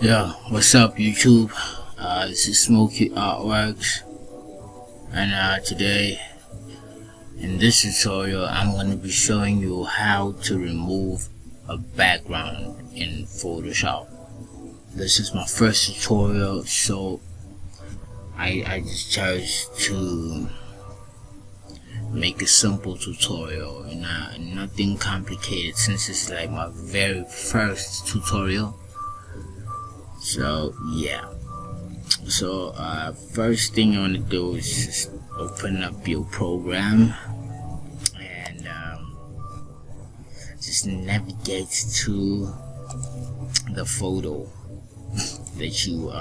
Yo, what's up YouTube? This is Smokey Artworks, and today in this tutorial I'm going to be showing you how to remove a background in Photoshop. This is my first tutorial, so I just chose to make a simple tutorial, nothing complicated, since it's like my very first tutorial. So yeah, first thing you want to do is just open up your program and just navigate to the photo that you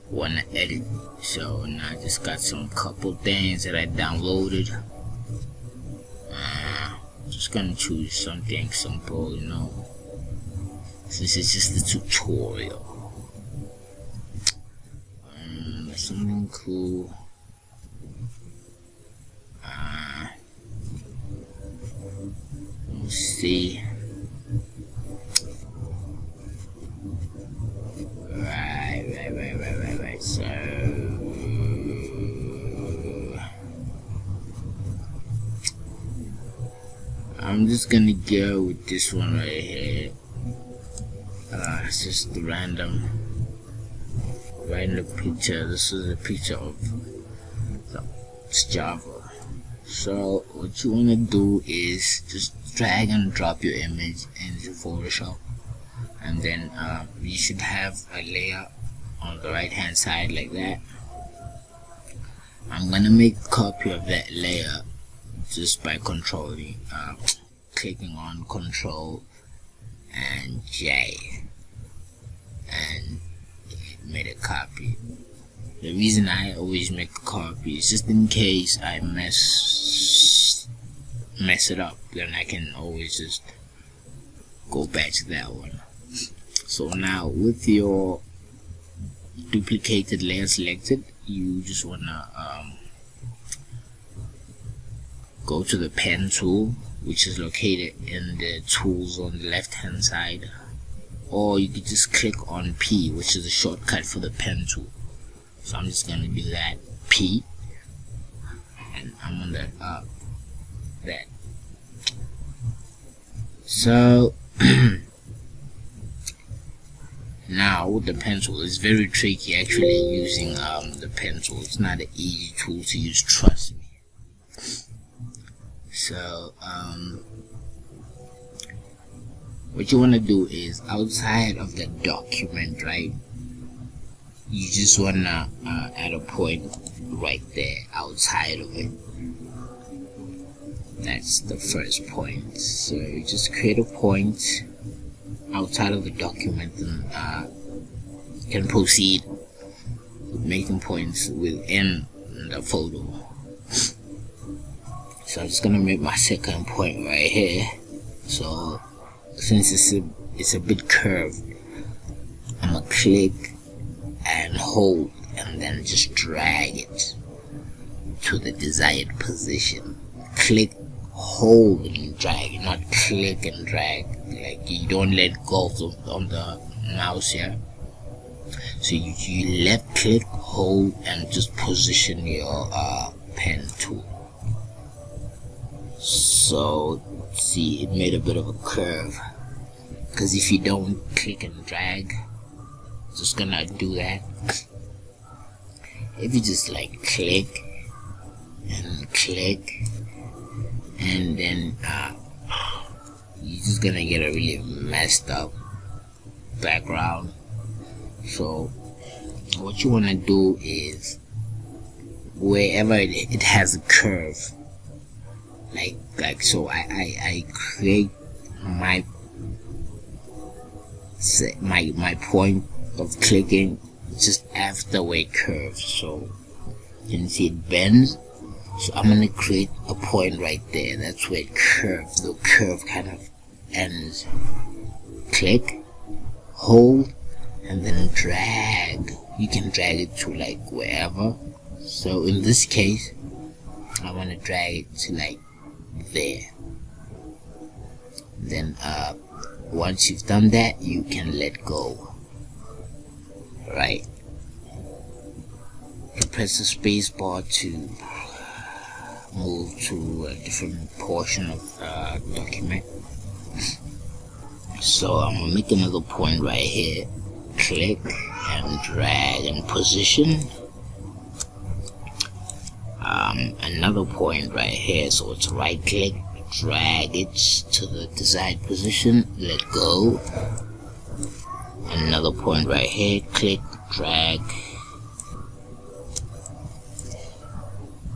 want to edit. So now I just got some couple things that I downloaded. Just gonna choose something simple, since it's just a tutorial. Something cool. Let's see. Right. So I'm just gonna go with this one right here. It's just the random picture. This is a picture of Java. So what you want to do is just drag and drop your image into Photoshop, and then you should have a layer on the right hand side like that. I'm gonna make a copy of that layer just by clicking on Control and J, and it made a copy. The reason I always make a copy is just in case I mess it up, then I can always just go back to that one. So now with your duplicated layer selected, you just wanna go to the pen tool, which is located in the tools on the left hand side, or you could just click on P, which is a shortcut for the pen tool. So I'm just gonna do that, P, and I'm on that. So now with the pen tool, it's very tricky actually using the pen tool. It's not an easy tool to use, trust me. So what you want to do is, outside of the document, right, you just want to add a point right there outside of it. That's the first point. So you just create a point outside of the document, and you can proceed with making points within the photo. So I'm just gonna make my second point right here. So since it's a bit curved, I'm gonna click and hold and then just drag it to the desired position. Click, hold and drag, not click and drag. Like, you don't let go on the mouse here. So you left click, hold, and just position your pen tool. So see, it made a bit of a curve, because if you don't click and drag, it's just gonna do that. If you just like click and then you're just gonna get a really messed up background. So what you want to do is, wherever it has a curve, like so I create my point of clicking just after where it curves. So you can see it bends. So I'm gonna create a point right there. That's where it curves. The curve kind of ends. Click, hold, and then drag. You can drag it to like wherever. So in this case, I want to drag it to like there. Then once you've done that, you can let go. Right, you press the space bar to move to a different portion of the document. So I'm gonna make another point right here, click and drag and position. Another point right here, so it's right click, drag it to the desired position, let go. Another point right here, click, drag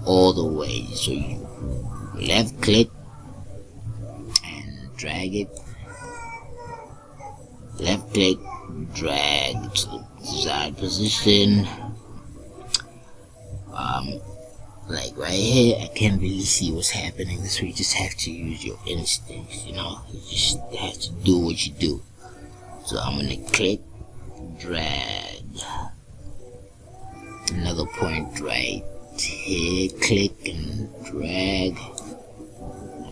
all the way. So you left click and drag it, left click, drag to the desired position. Like right here, I can't really see what's happening, so you just have to use your instincts, you know. You just have to do what you do. So I'm gonna click, drag, another point right here, click and drag,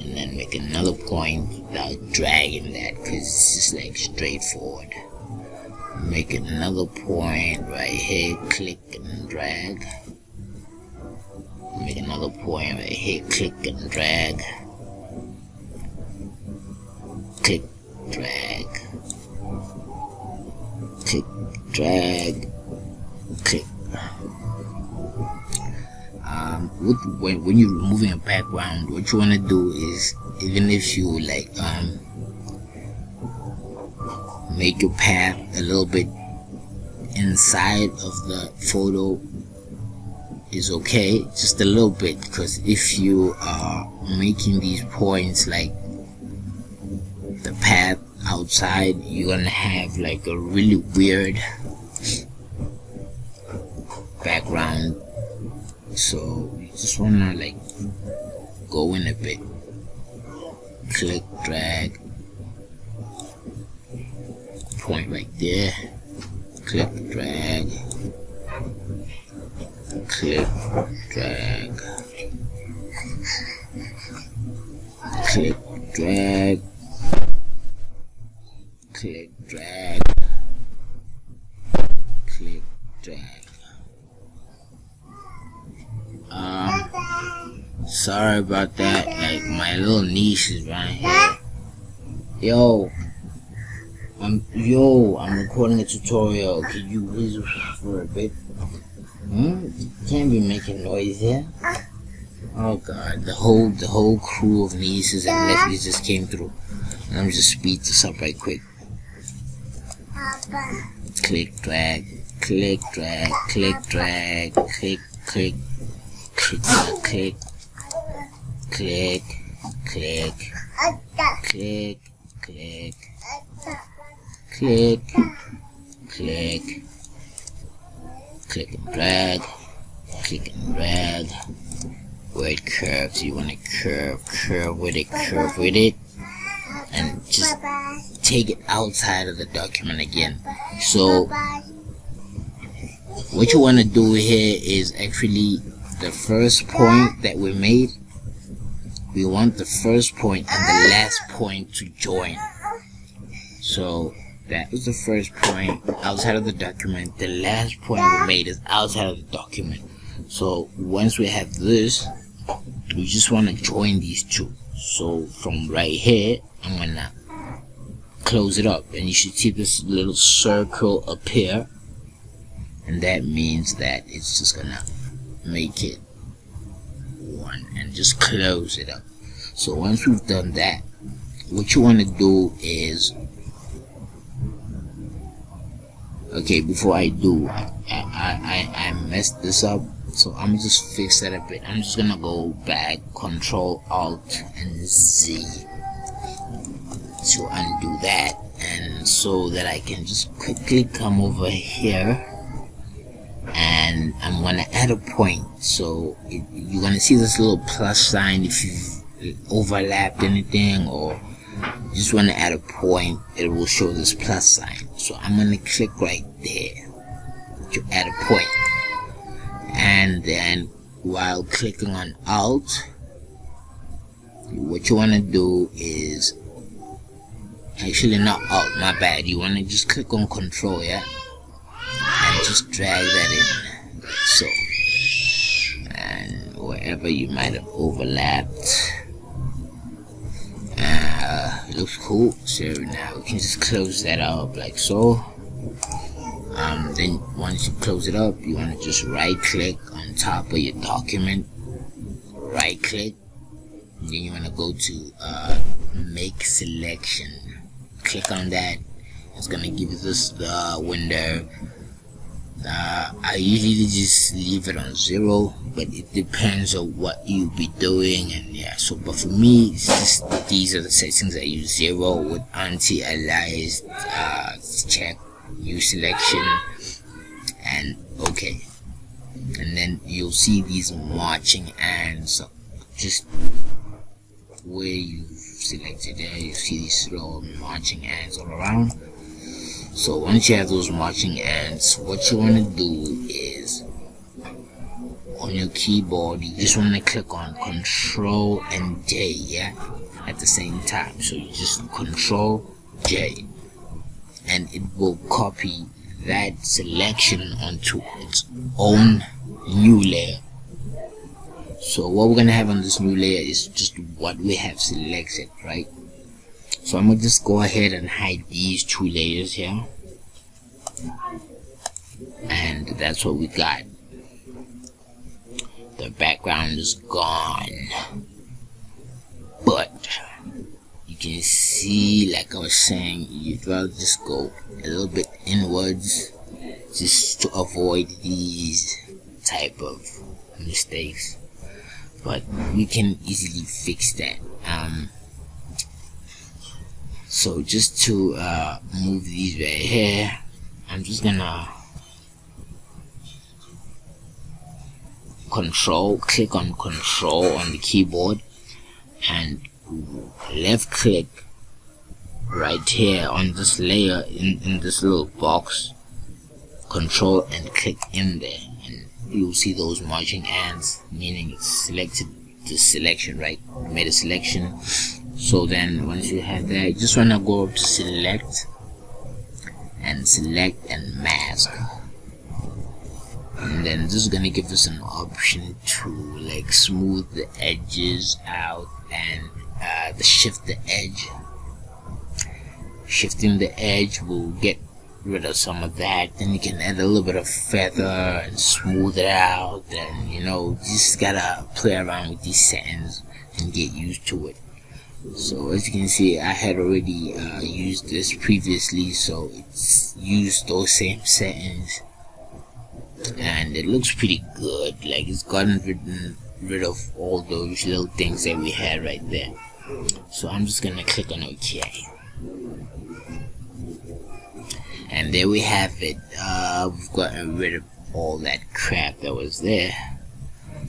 and then make another point without dragging that, because it's just like straightforward. Make another point right here, click and drag. Make another point right here, click and drag, click, drag, click, drag, click. When you're removing a background, what you want to do is, even if you like make your path a little bit inside of the photo, is okay, just a little bit, because if you are making these points like the path outside, you're gonna have like a really weird background. So you just wanna like go in a bit, click, drag, point right there, click, drag, click, drag, click, drag, click, drag, click, drag. Sorry about that, like my little niece is right here. Yo, I'm recording a tutorial. Could you please for a bit? You can't be making noise here. Oh god, the whole crew of nieces and nephews just came through. Let me just speed this up right quick. Click, drag, click, drag, click, drag, click, click, click, click, click, click, click, click, click, click, click and drag, click and drag. Where it curves, you want to curve with it, and just take it outside of the document again. So what you want to do here is actually the first point that we made. We want the first point and the last point to join. So that was the first point outside of the document. The last point we made is outside of the document. So once we have this, we just want to join these two. So from right here, I'm gonna close it up, and you should see this little circle appear, and that means that it's just gonna make it one and just close it up. So once we've done that, what you want to do is, okay, before I do, I messed this up, so I'm gonna just fix that a bit. I'm just gonna go back, Control Alt and Z to undo that, and so that I can just quickly come over here, and I'm gonna add a point. So you're gonna see this little plus sign if you've overlapped anything, or you just want to add a point, it will show this plus sign. So I'm gonna click right there to add a point, and then while clicking on Alt, what you want to do is Actually, not Alt, my bad. You want to just click on Control, yeah, and just drag that in, like so, and wherever you might have overlapped. It looks cool. So now we can just close that up like so. Then once you close it up, you want to just right click on top of your document, right click, and then you want to go to make selection. Click on that. It's gonna give you this window. I usually just leave it on 0, but it depends on what you'll be doing, and yeah. So, but for me, it's just these are the settings I use: 0 with anti-aliased, check, new selection, and okay. And then you'll see these marching ants, just where you've selected there. You see these little marching ants all around. So once you have those marching ants, what you want to do is on your keyboard, you just want to click on Control and J, yeah, at the same time. So you just Control J, and it will copy that selection onto its own new layer. So what we're gonna have on this new layer is just what we have selected, right? So I'm gonna just go ahead and hide these 2 layers here, and that's what we got. The background is gone, but you can see, like I was saying, you'd rather just go a little bit inwards just to avoid these type of mistakes, but we can easily fix that. So just to move these right here, I'm just gonna click on Control on the keyboard and left click right here on this layer in this little box, Control and click in there, and you'll see those marching ants, meaning it's selected the selection, right? Made a selection. So then once you have that, you just want to go up to select and mask, and then this is going to give us an option to like smooth the edges out and shift the edge. Shifting the edge will get rid of some of that. Then you can add a little bit of feather and smooth it out, and you know, just gotta play around with these settings and get used to it. So as you can see, I had already used this previously, so it's used those same settings, and it looks pretty good. Like it's gotten rid of all those little things that we had right there. So I'm just gonna click on OK, and there we have it. We've gotten rid of all that crap that was there.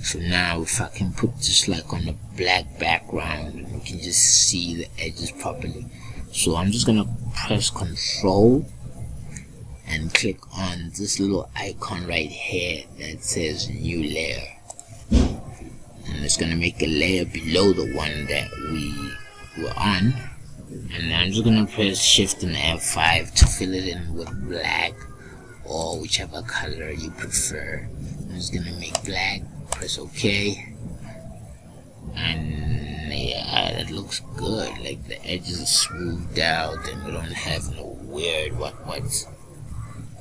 So now if I can put this like on a black background, you can just see the edges properly. So I'm just gonna press Control and click on this little icon right here that says new layer, and it's gonna make a layer below the one that we were on. And I'm just gonna press Shift and F5 to fill it in with black or whichever color you prefer. I'm just gonna make black. Press OK, and yeah, that looks good. Like the edges are smoothed out, and we don't have no weird what's.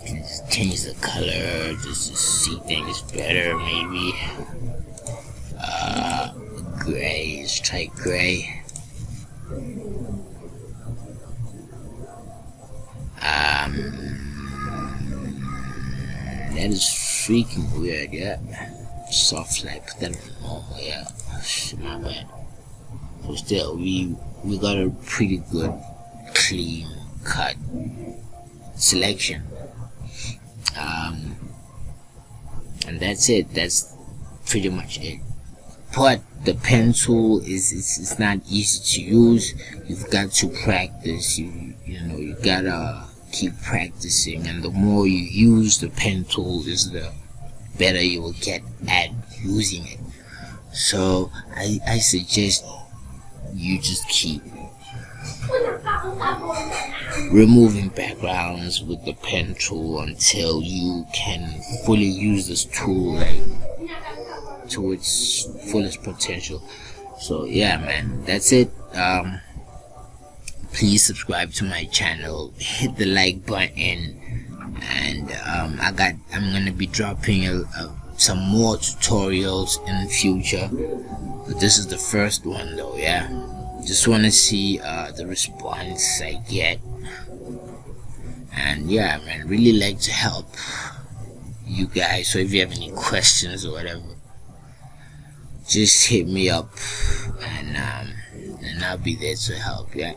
You can just change the color just to see things better. Maybe gray. Let's try gray. That is freaking weird. Yeah. Soft light, put that on normal, yeah. My bad. So still, we got a pretty good, clean cut selection. And that's it. That's pretty much it. But the pen tool it's not easy to use. You've got to practice. You know, you gotta keep practicing, and the more you use the pen tool, is the better you will get at using it. So I suggest you just keep removing backgrounds with the pen tool until you can fully use this tool like to its fullest potential. So yeah, man, that's it. Please subscribe to my channel, hit the like button, and I'm gonna be dropping some more tutorials in the future, but this is the first one though. Yeah, just want to see the response I get, and yeah, man, really like to help you guys. So if you have any questions or whatever, just hit me up, and I'll be there to help. Yeah.